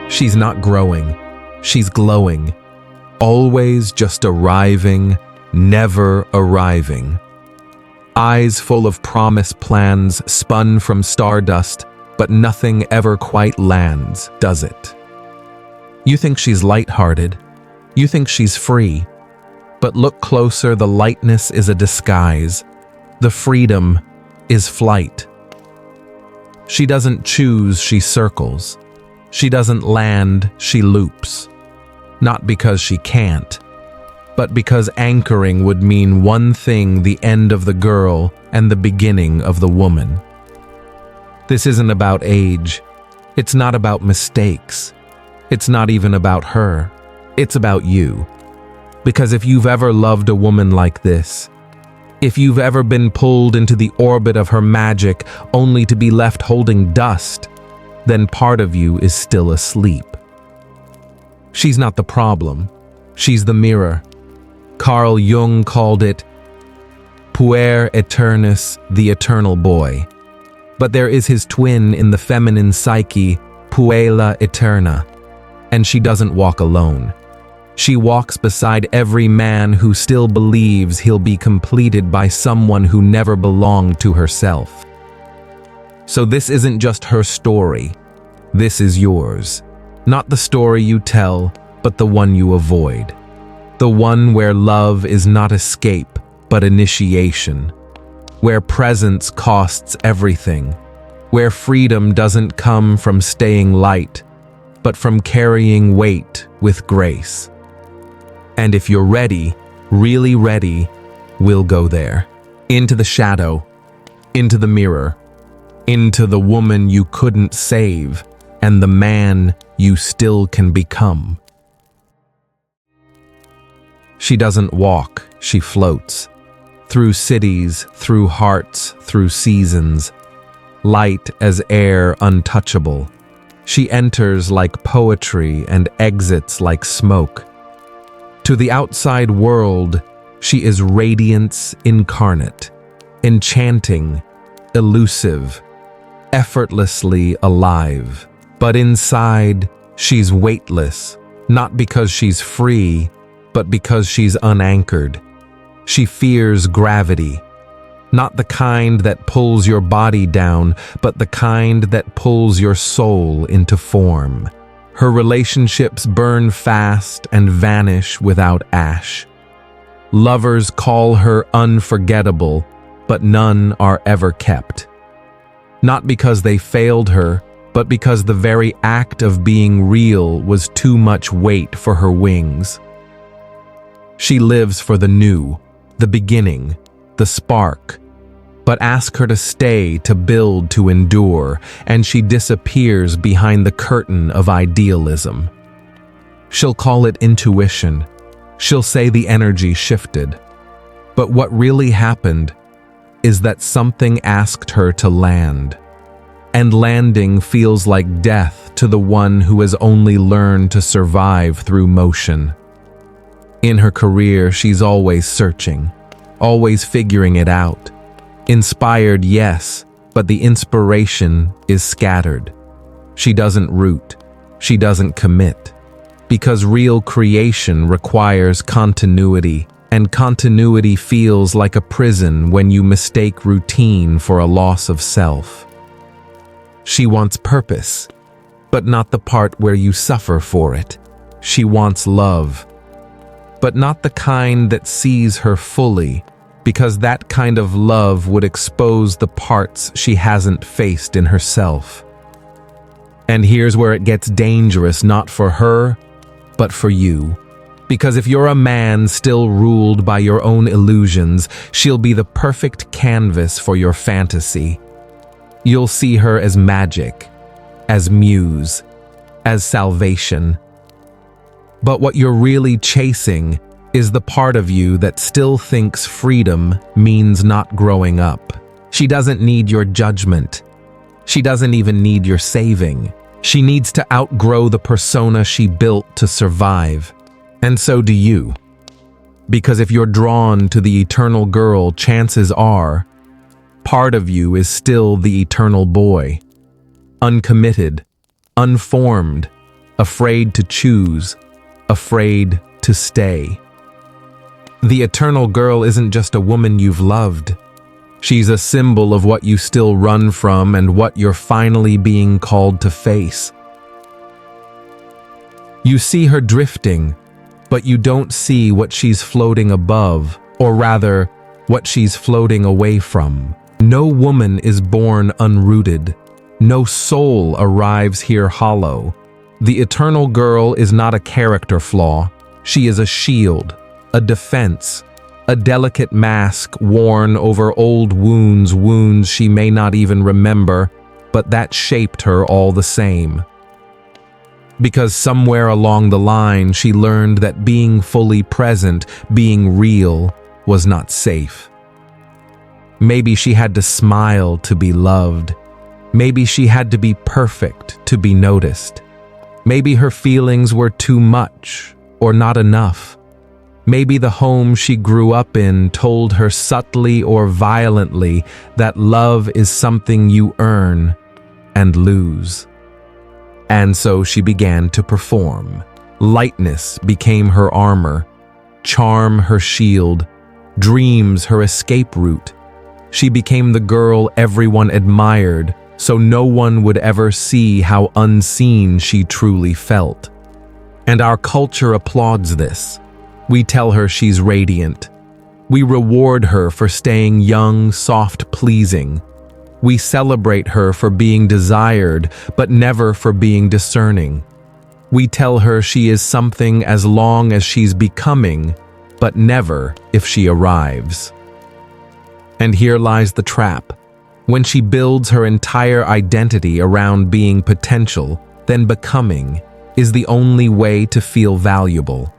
She's not growing, she's glowing, always just arriving, never arriving. Eyes full of promise plans spun from stardust, but nothing ever quite lands, does it? You think she's lighthearted, you think she's free, but look closer, the lightness is a disguise. The freedom is flight. She doesn't choose, she circles. She doesn't land, she loops. Not because she can't, but because anchoring would mean one thing: the end of the girl and the beginning of the woman. This isn't about age. It's not about mistakes. It's not even about her. It's about you. Because if you've ever loved a woman like this, if you've ever been pulled into the orbit of her magic only to be left holding dust, then part of you is still asleep. She's not the problem. She's the mirror. Carl Jung called it Puer Aeternus, the eternal boy. But there is his twin in the feminine psyche, Puella Aeterna, and she doesn't walk alone. She walks beside every man who still believes he'll be completed by someone who never belonged to herself. So this isn't just her story. This is yours. Not the story you tell, but the one you avoid. The one where love is not escape, but initiation. Where presence costs everything. Where freedom doesn't come from staying light, but from carrying weight with grace. And if you're ready, really ready, we'll go there. Into the shadow, into the mirror, into the woman you couldn't save, and the man you still can become. She doesn't walk, she floats. Through cities, through hearts, through seasons. Light as air, untouchable. She enters like poetry and exits like smoke. To the outside world, she is radiance incarnate, enchanting, elusive, effortlessly alive. But inside, she's weightless, not because she's free, but because she's unanchored. She fears gravity, not the kind that pulls your body down, but the kind that pulls your soul into form. Her relationships burn fast and vanish without ash. Lovers call her unforgettable, but none are ever kept. Not because they failed her, but because the very act of being real was too much weight for her wings. She lives for the new, the beginning, the spark. But ask her to stay, to build, to endure, and she disappears behind the curtain of idealism. She'll call it intuition. She'll say the energy shifted. But what really happened is that something asked her to land. And landing feels like death to the one who has only learned to survive through motion. In her career, she's always searching, always figuring it out. Inspired, yes, but the inspiration is scattered. She doesn't root. She doesn't commit. Because real creation requires continuity, and continuity feels like a prison when you mistake routine for a loss of self. She wants purpose, but not the part where you suffer for it. She wants love, but not the kind that sees her fully, because that kind of love would expose the parts she hasn't faced in herself. And here's where it gets dangerous, not for her, but for you. Because if you're a man still ruled by your own illusions, she'll be the perfect canvas for your fantasy. You'll see her as magic, as muse, as salvation. But what you're really chasing is the part of you that still thinks freedom means not growing up. She doesn't need your judgment. She doesn't even need your saving. She needs to outgrow the persona she built to survive. And so do you. Because if you're drawn to the eternal girl, chances are, part of you is still the eternal boy. Uncommitted, unformed, afraid to choose, afraid to stay. The eternal girl isn't just a woman you've loved. She's a symbol of what you still run from and what you're finally being called to face. You see her drifting, but you don't see what she's floating above, or rather, what she's floating away from. No woman is born unrooted. No soul arrives here hollow. The eternal girl is not a character flaw. She is a shield, a defense, a delicate mask worn over old wounds she may not even remember, but that shaped her all the same. Because somewhere along the line she learned that being fully present, being real, was not safe. Maybe she had to smile to be loved. Maybe she had to be perfect to be noticed. Maybe her feelings were too much or not enough. Maybe the home she grew up in told her subtly or violently that love is something you earn and lose. And so she began to perform. Lightness became her armor, charm her shield, dreams her escape route. She became the girl everyone admired, so no one would ever see how unseen she truly felt. And our culture applauds this. We tell her she's radiant. We reward her for staying young, soft, pleasing. We celebrate her for being desired, but never for being discerning. We tell her she is something as long as she's becoming, but never if she arrives. And here lies the trap. When she builds her entire identity around being potential, then becoming is the only way to feel valuable.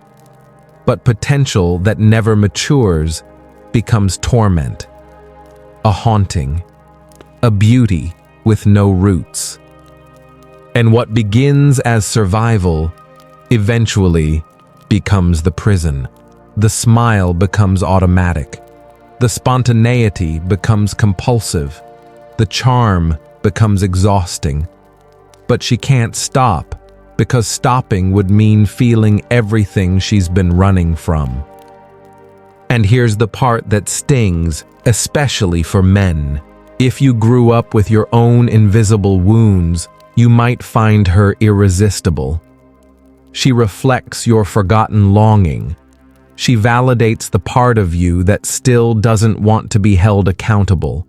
But potential that never matures becomes torment, a haunting, a beauty with no roots. And what begins as survival eventually becomes the prison. The smile becomes automatic. The spontaneity becomes compulsive. The charm becomes exhausting. But she can't stop, because stopping would mean feeling everything she's been running from. And here's the part that stings, especially for men. If you grew up with your own invisible wounds, you might find her irresistible. She reflects your forgotten longing. She validates the part of you that still doesn't want to be held accountable.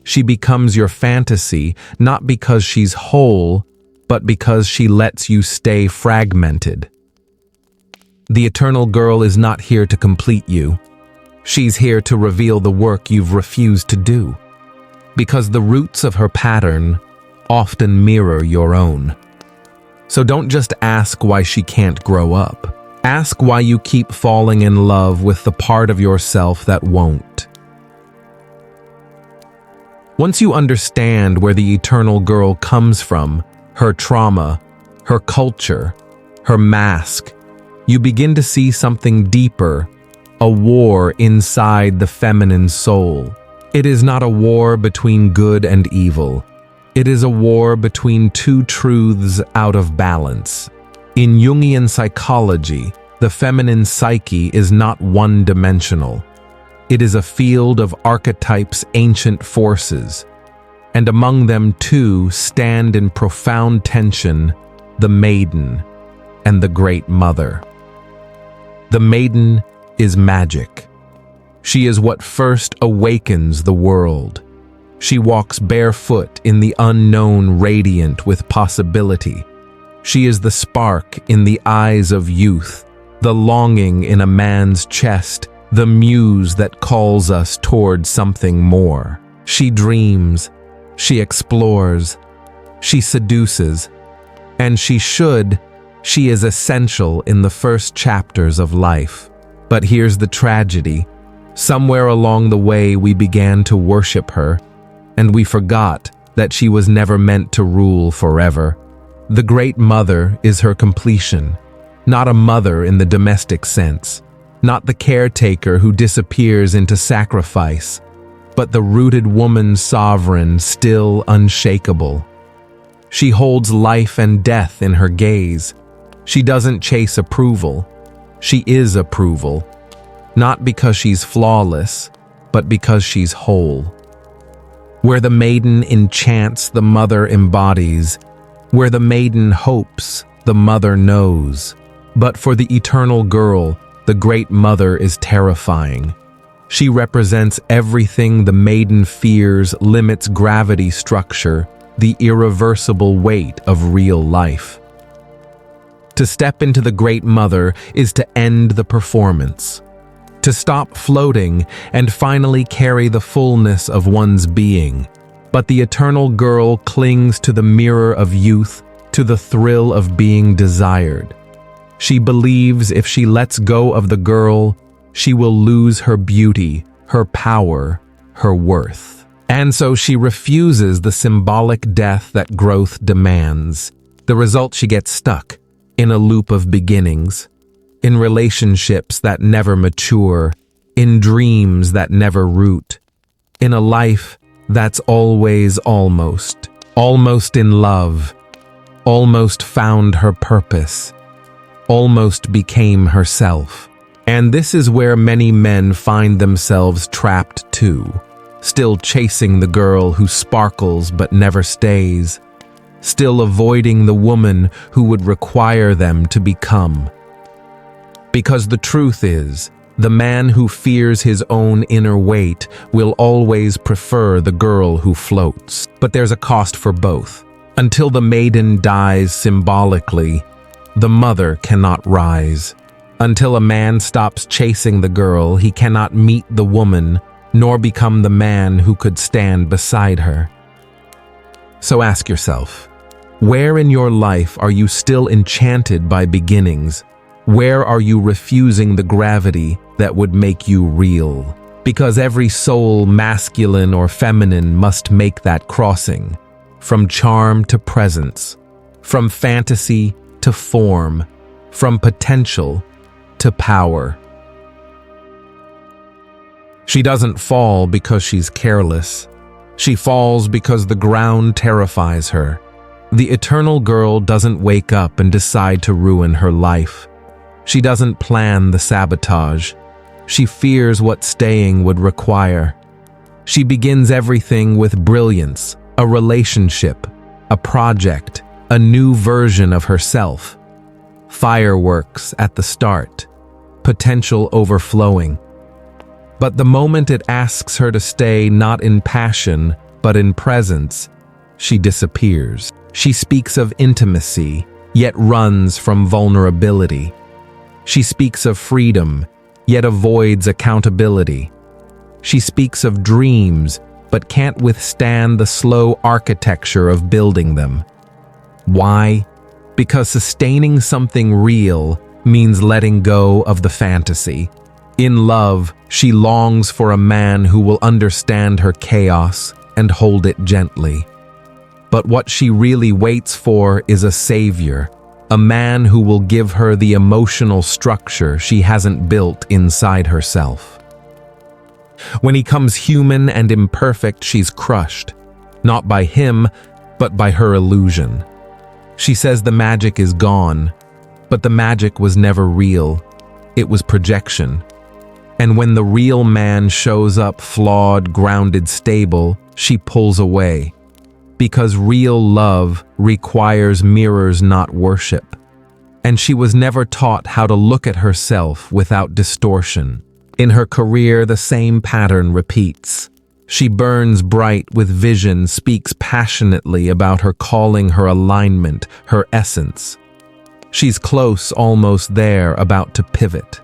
She becomes your fantasy, not because she's whole, but because she lets you stay fragmented. The eternal girl is not here to complete you. She's here to reveal the work you've refused to do. Because the roots of her pattern often mirror your own. So don't just ask why she can't grow up. Ask why you keep falling in love with the part of yourself that won't. Once you understand where the eternal girl comes from, her trauma, her culture, her mask, you begin to see something deeper, a war inside the feminine soul. It is not a war between good and evil. It is a war between two truths out of balance. In Jungian psychology, the feminine psyche is not one-dimensional. It is a field of archetypes, ancient forces, and among them two stand in profound tension, the Maiden and the Great Mother. The Maiden is magic. She is what first awakens the world. She walks barefoot in the unknown, radiant with possibility. She is the spark in the eyes of youth, the longing in a man's chest, the muse that calls us toward something more. She dreams, she explores, she seduces, and she is essential in the first chapters of life. But here's the tragedy. Somewhere along the way we began to worship her, and we forgot that she was never meant to rule forever. The Great Mother is her completion, not a mother in the domestic sense, not the caretaker who disappears into sacrifice, but the rooted woman sovereign, still unshakable. She holds life and death in her gaze. She doesn't chase approval. She is approval. Not because she's flawless, but because she's whole. Where the maiden enchants, the mother embodies. Where the maiden hopes, the mother knows. But for the eternal girl, the great mother is terrifying. She represents everything the maiden fears limits gravity structure, the irreversible weight of real life. To step into the great mother is to end the performance, to stop floating and finally carry the fullness of one's being. But the eternal girl clings to the mirror of youth, to the thrill of being desired. She believes if she lets go of the girl, she will lose her beauty, her power, her worth. And so she refuses the symbolic death that growth demands. The result, she gets stuck in a loop of beginnings, in relationships that never mature, in dreams that never root, in a life that's always almost in love, almost found her purpose, almost became herself. And this is where many men find themselves trapped too, still chasing the girl who sparkles but never stays, still avoiding the woman who would require them to become. Because the truth is, the man who fears his own inner weight will always prefer the girl who floats. But there's a cost for both. Until the maiden dies symbolically, the mother cannot rise. Until a man stops chasing the girl, he cannot meet the woman, nor become the man who could stand beside her. So ask yourself, where in your life are you still enchanted by beginnings? Where are you refusing the gravity that would make you real? Because every soul, masculine or feminine, must make that crossing, from charm to presence, from fantasy to form, from potential to power. She doesn't fall because she's careless. She falls because the ground terrifies her. The eternal girl doesn't wake up and decide to ruin her life. She doesn't plan the sabotage. She fears what staying would require. She begins everything with brilliance, a relationship, a project, a new version of herself. Fireworks at the start, potential overflowing. But the moment it asks her to stay not in passion, but in presence, she disappears. She speaks of intimacy, yet runs from vulnerability. She speaks of freedom, yet avoids accountability. She speaks of dreams, but can't withstand the slow architecture of building them. Why? Because sustaining something real means letting go of the fantasy. In love, she longs for a man who will understand her chaos and hold it gently. But what she really waits for is a savior, a man who will give her the emotional structure she hasn't built inside herself. When he comes human and imperfect, she's crushed, not by him, but by her illusion. She says the magic is gone, but the magic was never real. It was projection. And when the real man shows up flawed, grounded, stable, she pulls away. Because real love requires mirrors, not worship. And she was never taught how to look at herself without distortion. In her career, the same pattern repeats. She burns bright with vision, speaks passionately about her calling, her alignment, her essence. She's close, almost there, about to pivot.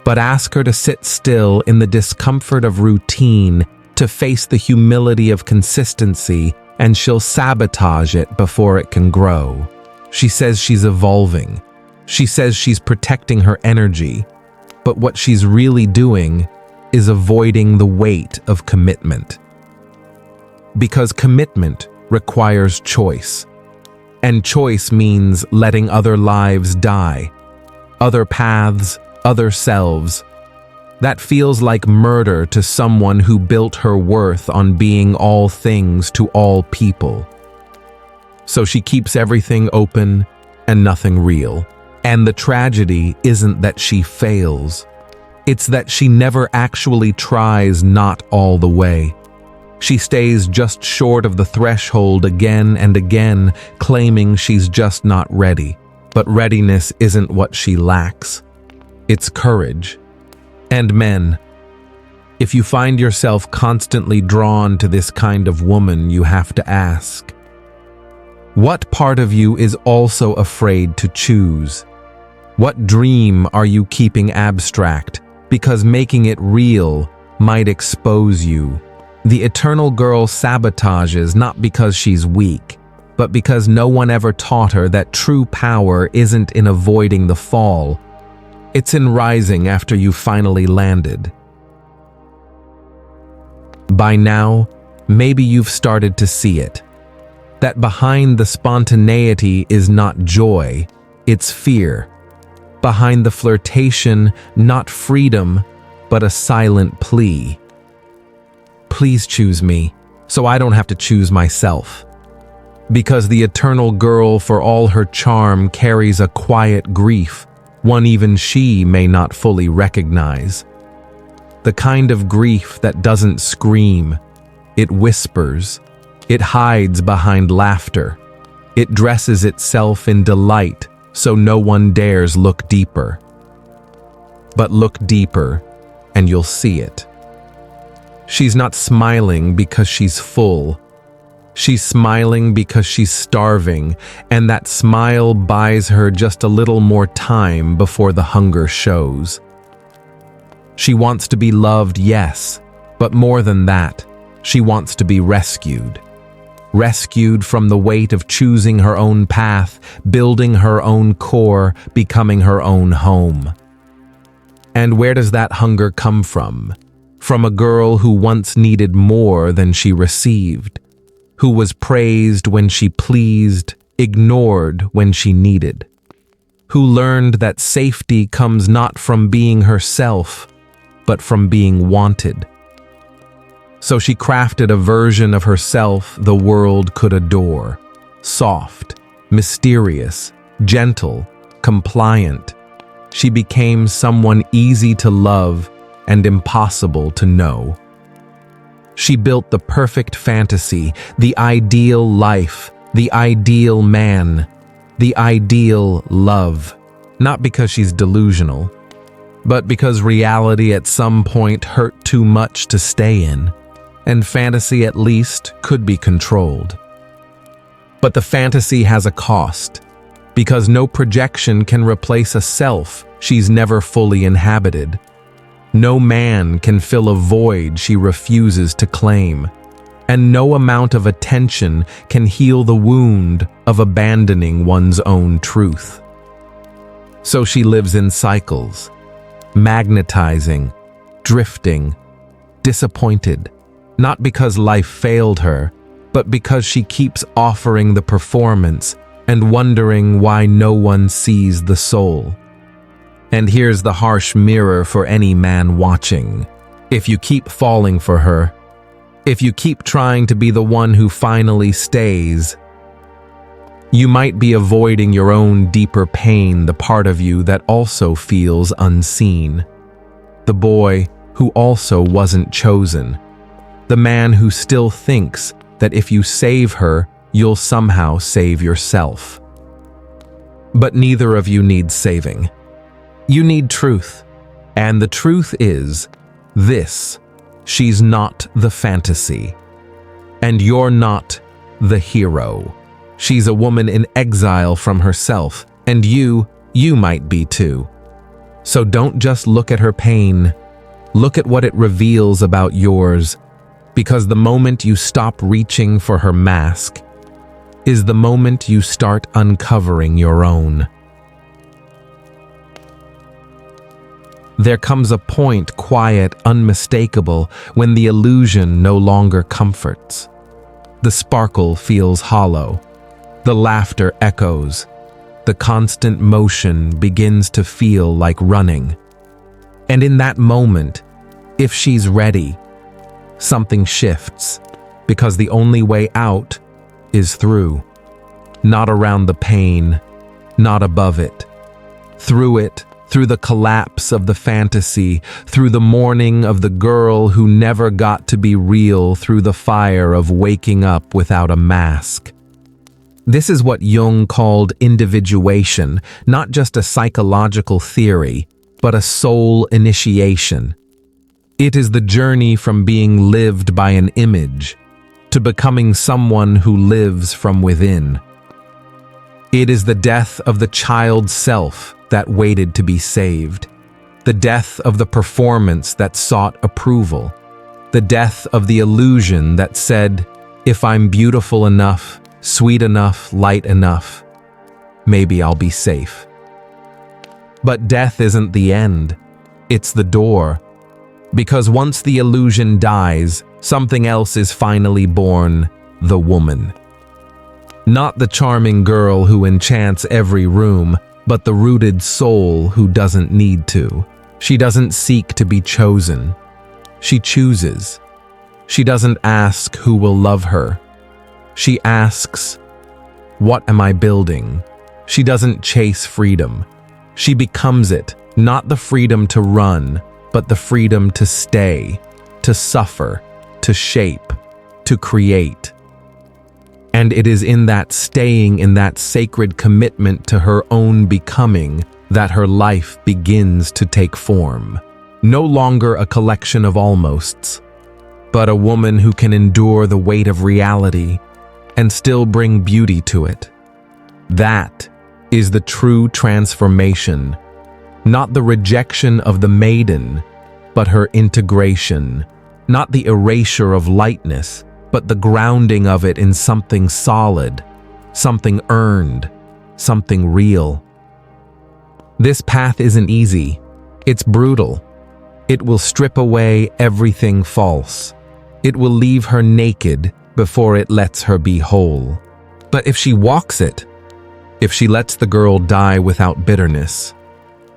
But ask her to sit still in the discomfort of routine, to face the humility of consistency, and she'll sabotage it before it can grow. She says she's evolving. She says she's protecting her energy. But what she's really doing is avoiding the weight of commitment. Because commitment requires choice. And choice means letting other lives die, other paths, other selves. That feels like murder to someone who built her worth on being all things to all people. So she keeps everything open and nothing real. And the tragedy isn't that she fails. It's that she never actually tries not all the way. She stays just short of the threshold again and again, claiming she's just not ready. But readiness isn't what she lacks. It's courage. And men, if you find yourself constantly drawn to this kind of woman, you have to ask, what part of you is also afraid to choose? What dream are you keeping abstract because making it real might expose you? The eternal girl sabotages not because she's weak, but because no one ever taught her that true power isn't in avoiding the fall. It's in rising after you finally landed. By now, maybe you've started to see it. That behind the spontaneity is not joy, it's fear. Behind the flirtation, not freedom, but a silent plea. Please choose me, so I don't have to choose myself. Because the eternal girl, for all her charm, carries a quiet grief, one even she may not fully recognize. The kind of grief that doesn't scream, it whispers. It hides behind laughter. It dresses itself in delight, so no one dares look deeper. But look deeper, and you'll see it. She's not smiling because she's full. She's smiling because she's starving, and that smile buys her just a little more time before the hunger shows. She wants to be loved, yes, but more than that, she wants to be rescued. Rescued from the weight of choosing her own path, building her own core, becoming her own home. And where does that hunger come from? From a girl who once needed more than she received, who was praised when she pleased, ignored when she needed, who learned that safety comes not from being herself, but from being wanted. So she crafted a version of herself the world could adore, soft, mysterious, gentle, compliant. She became someone easy to love and impossible to know. She built the perfect fantasy, the ideal life, the ideal man, the ideal love. Not because she's delusional, but because reality at some point hurt too much to stay in. And fantasy at least could be controlled. But the fantasy has a cost, because no projection can replace a self she's never fully inhabited. No man can fill a void she refuses to claim, and no amount of attention can heal the wound of abandoning one's own truth. So she lives in cycles, magnetizing, drifting, disappointed. Not because life failed her, but because she keeps offering the performance and wondering why no one sees the soul. And here's the harsh mirror for any man watching. If you keep falling for her, if you keep trying to be the one who finally stays, you might be avoiding your own deeper pain, the part of you that also feels unseen. The boy who also wasn't chosen. The man who still thinks that if you save her, you'll somehow save yourself. But neither of you needs saving. You need truth. And the truth is this: she's not the fantasy. And you're not the hero. She's a woman in exile from herself, and you might be too. So don't just look at her pain. Look at what it reveals about yours. Because the moment you stop reaching for her mask is the moment you start uncovering your own. There comes a point, quiet, unmistakable, when the illusion no longer comforts. The sparkle feels hollow. The laughter echoes. The constant motion begins to feel like running. And in that moment, if she's ready, something shifts, because the only way out is through. not around the pain, not above it. Through it, through the collapse of the fantasy, through the mourning of the girl who never got to be real, through the fire of waking up without a mask. This is what Jung called individuation, not just a psychological theory, but a soul initiation. It is the journey from being lived by an image to becoming someone who lives from within. It is the death of the child self that waited to be saved, the death of the performance that sought approval, the death of the illusion that said, if I'm beautiful enough, sweet enough, light enough, maybe I'll be safe. But death isn't the end, it's the door. Because once the illusion dies, something else is finally born, the woman. Not the charming girl who enchants every room, but the rooted soul who doesn't need to. She doesn't seek to be chosen. She chooses. She doesn't ask who will love her. She asks, what am I building? She doesn't chase freedom. She becomes it, not the freedom to run, but the freedom to stay, to suffer, to shape, to create. And it is in that staying, in that sacred commitment to her own becoming, that her life begins to take form. No longer a collection of almosts, but a woman who can endure the weight of reality and still bring beauty to it. That is the true transformation, not the rejection of the maiden, but her integration, not the erasure of lightness, but the grounding of it in something solid, something earned, something real. This path isn't easy. It's brutal. It will strip away everything false. It will leave her naked before it lets her be whole. But if she walks it, if she lets the girl die without bitterness,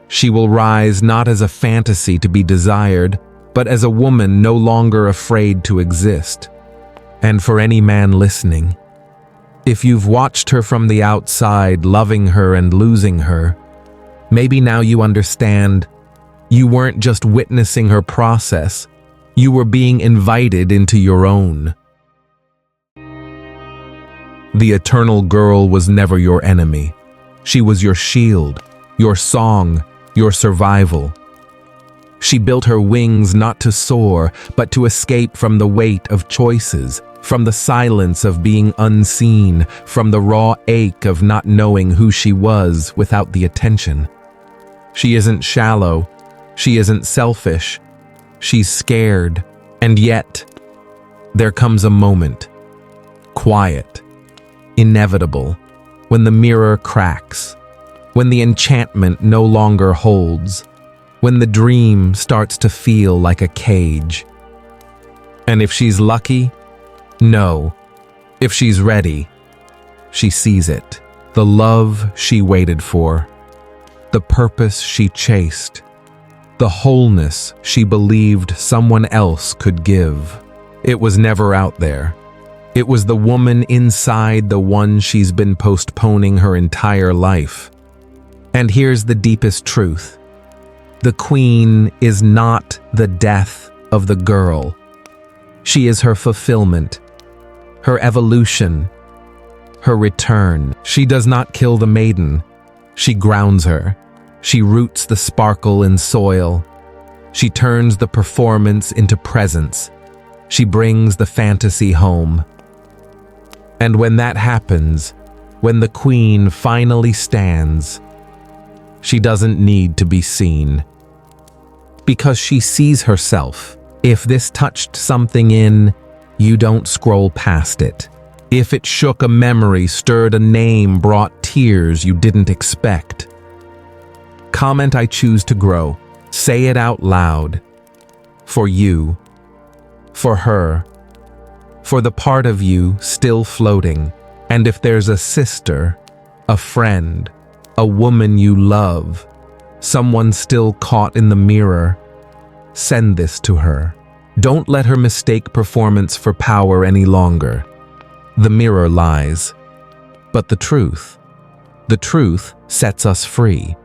she will rise not as a fantasy to be desired, but as a woman no longer afraid to exist. And for any man listening, if you've watched her from the outside, loving her and losing her, maybe now you understand you weren't just witnessing her process, you were being invited into your own. The eternal girl was never your enemy. She was your shield, your song, your survival. She built her wings not to soar, but to escape from the weight of choices, from the silence of being unseen, from the raw ache of not knowing who she was without the attention. She isn't shallow. She isn't selfish. She's scared. And yet, there comes a moment, quiet, inevitable, when the mirror cracks, when the enchantment no longer holds, when the dream starts to feel like a cage. And if she's lucky, no. If she's ready, she sees it. The love she waited for, the purpose she chased, the wholeness she believed someone else could give. It was never out there. It was the woman inside, the one she's been postponing her entire life. And here's the deepest truth. The queen is not the death of the girl. She is her fulfillment, her evolution, her return. She does not kill the maiden. She grounds her. She roots the sparkle in soil. She turns the performance into presence. She brings the fantasy home. And when that happens, when the queen finally stands, she doesn't need to be seen. Because she sees herself. If this touched something in, you don't scroll past it. If it shook a memory, stirred a name, brought tears you didn't expect. Comment, I choose to grow. Say it out loud. For you. For her. For the part of you still floating. And if there's a sister, a friend, a woman you love, someone still caught in the mirror, send this to her. Don't let her mistake performance for power any longer. The mirror lies. But the truth sets us free.